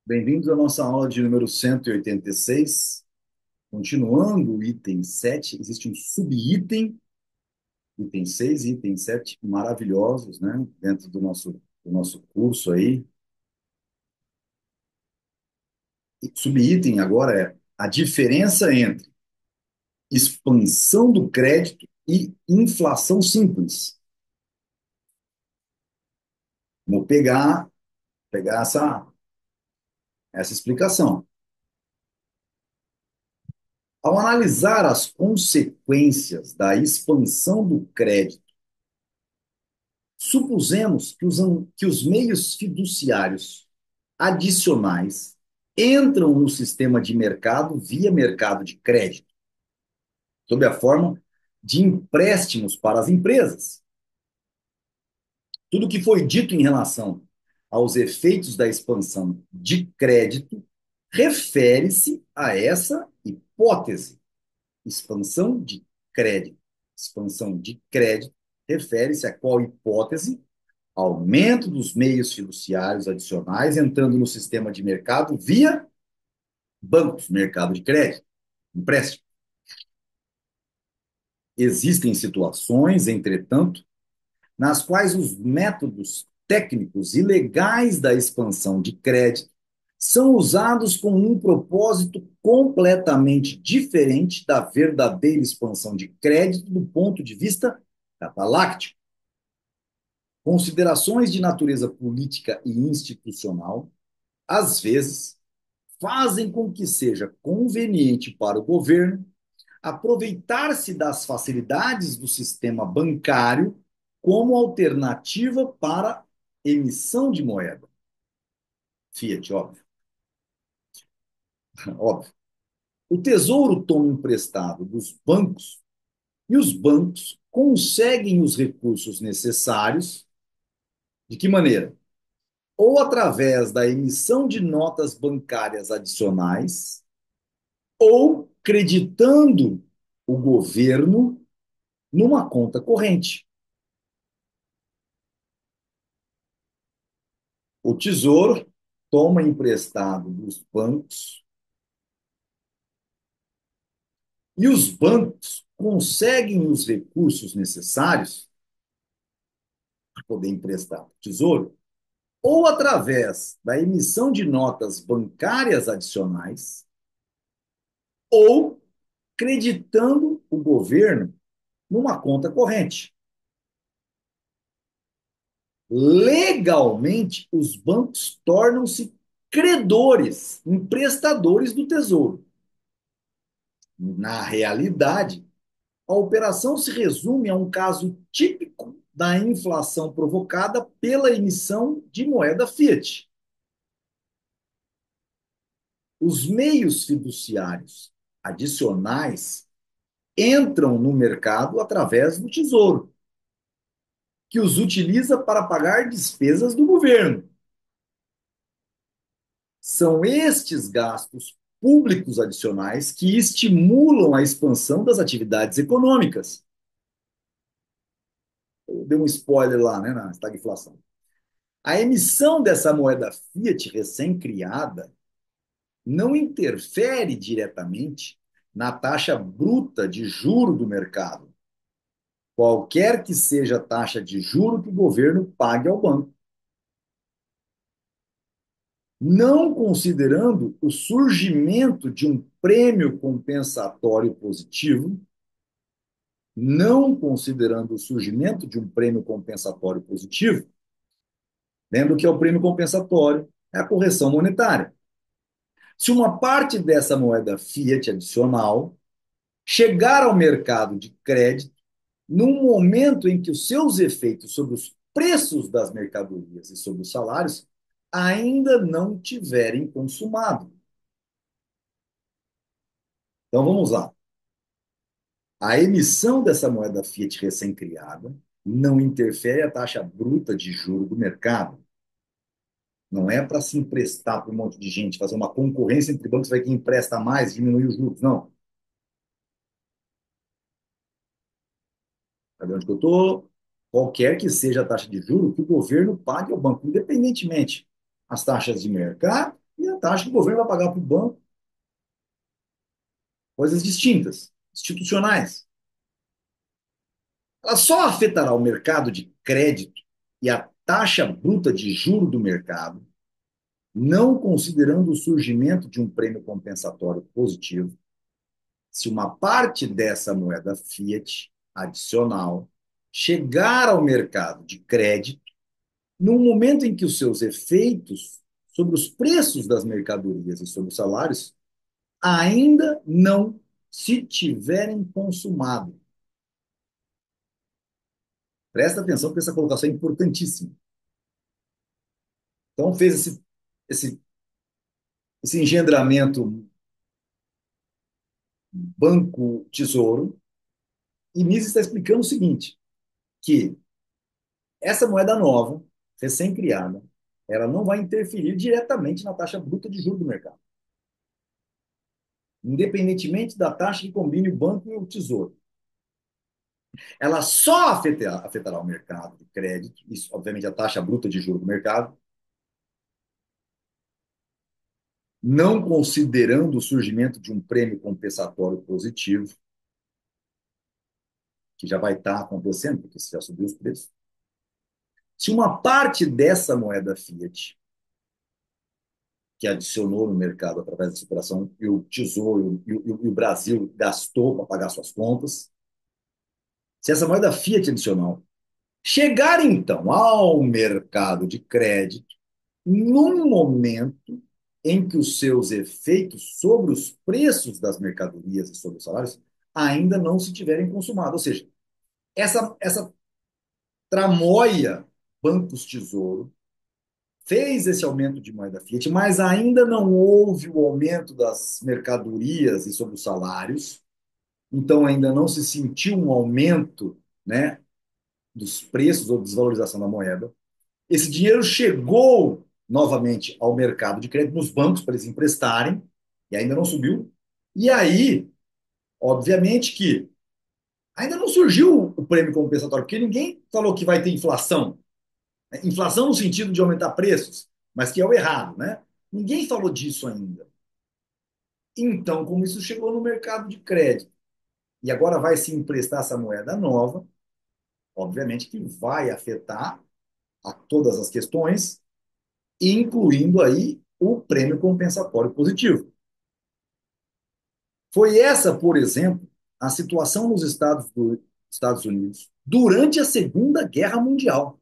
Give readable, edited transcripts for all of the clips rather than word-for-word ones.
Bem-vindos à nossa aula de número 186. Continuando o item 7, existe um subitem, item 6 e item 7, maravilhosos, né? Dentro do nosso curso aí. E subitem agora é a diferença entre expansão do crédito e inflação simples. Vamos pegar essa explicação. Ao analisar as consequências da expansão do crédito, supusemos que os meios fiduciários adicionais entram no sistema de mercado via mercado de crédito, sob a forma de empréstimos para as empresas. Tudo o que foi dito em relação aos efeitos da expansão de crédito refere-se a essa hipótese. Expansão de crédito. Expansão de crédito refere-se a qual hipótese? Aumento dos meios fiduciários adicionais entrando no sistema de mercado via bancos, mercado de crédito, empréstimo. Existem situações, entretanto, nas quais os métodos técnicos e legais da expansão de crédito são usados com um propósito completamente diferente da verdadeira expansão de crédito do ponto de vista cataláctico. Considerações de natureza política e institucional, às vezes, fazem com que seja conveniente para o governo aproveitar-se das facilidades do sistema bancário como alternativa para emissão de moeda. Fiat, óbvio. Óbvio. O Tesouro toma emprestado dos bancos e os bancos conseguem os recursos necessários. De que maneira? Ou através da emissão de notas bancárias adicionais, ou creditando o governo numa conta corrente. O Tesouro toma emprestado dos bancos e os bancos conseguem os recursos necessários para poder emprestar o Tesouro, ou através da emissão de notas bancárias adicionais, ou creditando o governo numa conta corrente. Legalmente, os bancos tornam-se credores, emprestadores do Tesouro. Na realidade, a operação se resume a um caso típico da inflação provocada pela emissão de moeda fiat. Os meios fiduciários adicionais entram no mercado através do Tesouro, que os utiliza para pagar despesas do governo. São estes gastos públicos adicionais que estimulam a expansão das atividades econômicas. Eu dei um spoiler lá, né, na estagflação. A emissão dessa moeda fiat recém-criada não interfere diretamente na taxa bruta de juro do mercado, qualquer que seja a taxa de juro que o governo pague ao banco. Não considerando o surgimento de um prêmio compensatório positivo, não considerando o surgimento de um prêmio compensatório positivo, lembra que é o prêmio compensatório, é a correção monetária. Se uma parte dessa moeda fiat adicional chegar ao mercado de crédito num momento em que os seus efeitos sobre os preços das mercadorias e sobre os salários ainda não tiverem consumado. Então vamos lá. A emissão dessa moeda fiat recém-criada não interfere a taxa bruta de juro do mercado. Não é para se emprestar para um monte de gente, fazer uma concorrência entre bancos, vai quem empresta mais, diminuir os juros. Não. Sabe onde que eu estou? Qualquer que seja a taxa de juros que o governo pague ao banco, independentemente as taxas de mercado e a taxa que o governo vai pagar para o banco, coisas distintas, institucionais. Ela só afetará o mercado de crédito e a taxa bruta de juro do mercado, não considerando o surgimento de um prêmio compensatório positivo, se uma parte dessa moeda fiat adicional chegar ao mercado de crédito no momento em que os seus efeitos sobre os preços das mercadorias e sobre os salários ainda não se tiverem consumado. Presta atenção, porque essa colocação é importantíssima. Então, fez esse, esse engendramento banco-tesouro, e Mises está explicando o seguinte, que essa moeda nova, recém-criada, ela não vai interferir diretamente na taxa bruta de juros do mercado, independentemente da taxa que combine o banco e o tesouro. Ela só afetará o mercado de crédito, isso, obviamente, a taxa bruta de juros do mercado, não considerando o surgimento de um prêmio compensatório positivo, que já vai estar acontecendo, porque você já subiu os preços. Se uma parte dessa moeda fiat, que adicionou no mercado através dessa operação, e o Tesouro e o Brasil gastou para pagar suas contas, se essa moeda fiat adicional chegar então ao mercado de crédito, num momento em que os seus efeitos sobre os preços das mercadorias e sobre os salários ainda não se tiverem consumado. Ou seja, essa tramóia bancos-tesouro fez esse aumento de moeda fiat, mas ainda não houve o aumento das mercadorias e sobre os salários, então ainda não se sentiu um aumento, né, dos preços ou desvalorização da moeda. Esse dinheiro chegou novamente ao mercado de crédito, nos bancos, para eles emprestarem, e ainda não subiu. E aí, obviamente que ainda não surgiu o prêmio compensatório, porque ninguém falou que vai ter inflação. Inflação no sentido de aumentar preços, mas que é o errado, né? Ninguém falou disso ainda. Então, como isso chegou no mercado de crédito e agora vai se emprestar essa moeda nova, obviamente que vai afetar a todas as questões, incluindo aí o prêmio compensatório positivo. Foi essa, por exemplo, a situação nos Estados Unidos durante a Segunda Guerra Mundial.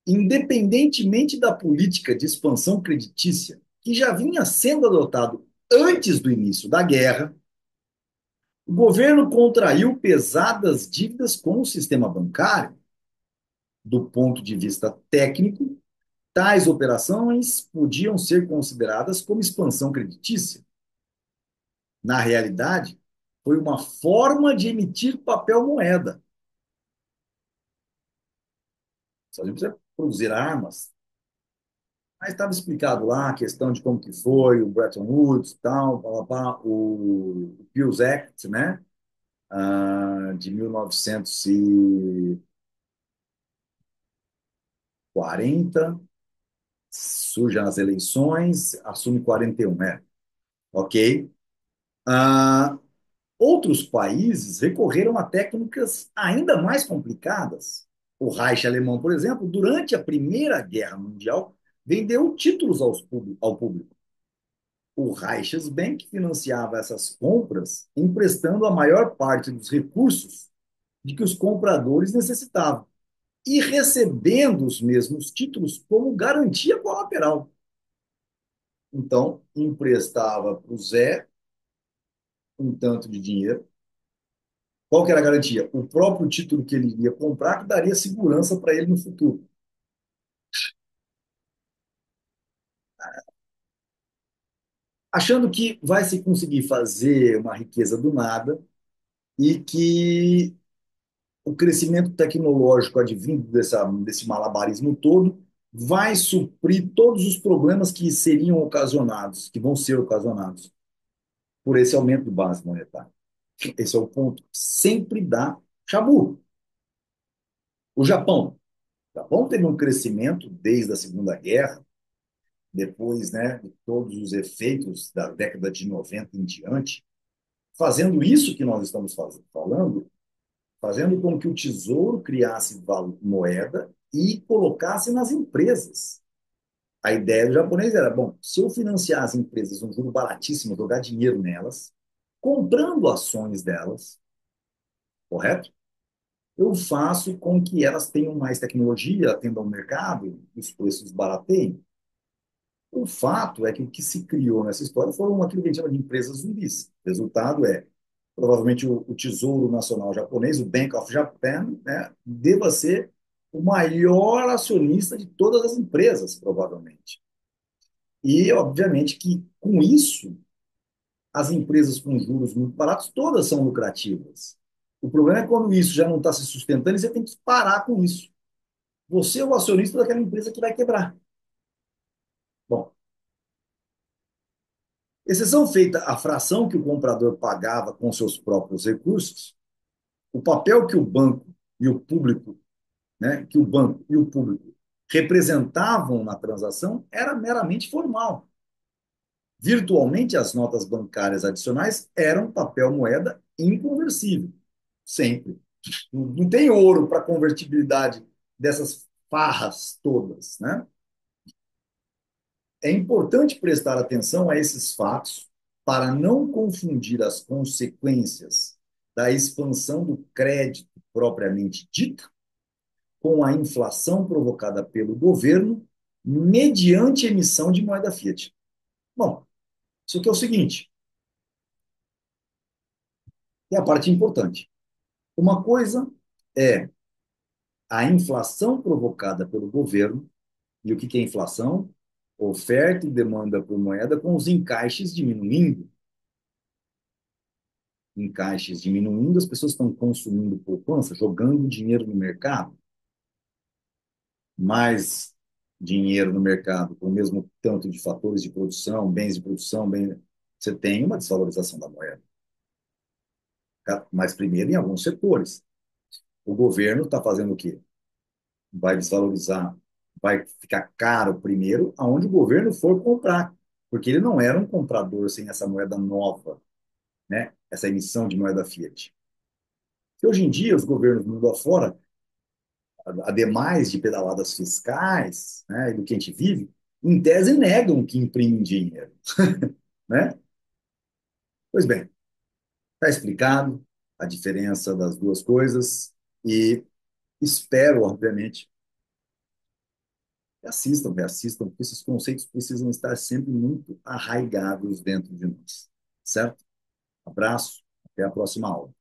Independentemente da política de expansão creditícia que já vinha sendo adotado antes do início da guerra, o governo contraiu pesadas dívidas com o sistema bancário. Do ponto de vista técnico, tais operações podiam ser consideradas como expansão creditícia. Na realidade, foi uma forma de emitir papel moeda. Só precisa produzir armas. Mas estava explicado lá a questão de como que foi o Bretton Woods, tal, blá, blá, blá, o Pills Act, né? De 1940, surgem as eleições, assume 41, né? Ok? Ah, outros países recorreram a técnicas ainda mais complicadas. O Reich alemão, por exemplo, durante a Primeira Guerra Mundial, vendeu títulos ao público. O Reichsbank financiava essas compras, emprestando a maior parte dos recursos de que os compradores necessitavam e recebendo os mesmos títulos como garantia colateral. Então, emprestava para o Zé um tanto de dinheiro. Qual que era a garantia? O próprio título que ele iria comprar, que daria segurança para ele no futuro. Achando que vai se conseguir fazer uma riqueza do nada e que o crescimento tecnológico advindo desse malabarismo todo vai suprir todos os problemas que seriam ocasionados, que vão ser ocasionados por esse aumento de base monetária. Esse é o ponto que sempre dá chabu. O Japão. O Japão teve um crescimento desde a Segunda Guerra depois, né, de todos os efeitos da década de 90 em diante, fazendo isso que nós estamos falando, fazendo com que o Tesouro criasse moeda e colocasse nas empresas. A ideia do japonês era, bom, se eu financiar as empresas um juro baratíssimo, jogar dinheiro nelas, comprando ações delas, correto? Eu faço com que elas tenham mais tecnologia, atendam ao mercado, os preços barateiem. O fato é que o que se criou nessa história foram aquilo que a gente chama de empresas zumbis. O resultado é, provavelmente, o Tesouro Nacional Japonês, o Bank of Japan, né, deva ser o maior acionista de todas as empresas, provavelmente. E, obviamente, que com isso, as empresas com juros muito baratos, todas são lucrativas. O problema é quando isso já não está se sustentando e você tem que parar com isso. Você é o acionista daquela empresa que vai quebrar. Bom, exceção feita a fração que o comprador pagava com seus próprios recursos, o papel que o banco e o público, né, que o banco e o público representavam na transação era meramente formal. Virtualmente, as notas bancárias adicionais eram papel moeda inconversível, sempre. Não tem ouro para convertibilidade dessas farras todas, né? É importante prestar atenção a esses fatos para não confundir as consequências da expansão do crédito propriamente dita com a inflação provocada pelo governo mediante emissão de moeda fiat. Bom, isso aqui é o seguinte, é a parte importante. Uma coisa é a inflação provocada pelo governo, e o que é inflação? Oferta e demanda por moeda com os encaixes diminuindo. Encaixes diminuindo, as pessoas estão consumindo poupança, jogando dinheiro no mercado, mais dinheiro no mercado, com o mesmo tanto de fatores de produção, bens de produção, você tem uma desvalorização da moeda. Mas primeiro em alguns setores. O governo está fazendo o quê? Vai desvalorizar, vai ficar caro primeiro aonde o governo for comprar, porque ele não era um comprador sem essa moeda nova, né? Essa emissão de moeda fiat. E hoje em dia, os governos do mundo afora, ademais de pedaladas fiscais, né, do que a gente vive, em tese negam que imprimem dinheiro, né? Pois bem, está explicado a diferença das duas coisas e espero, obviamente, que assistam, porque esses conceitos precisam estar sempre muito arraigados dentro de nós, certo? Abraço, até a próxima aula.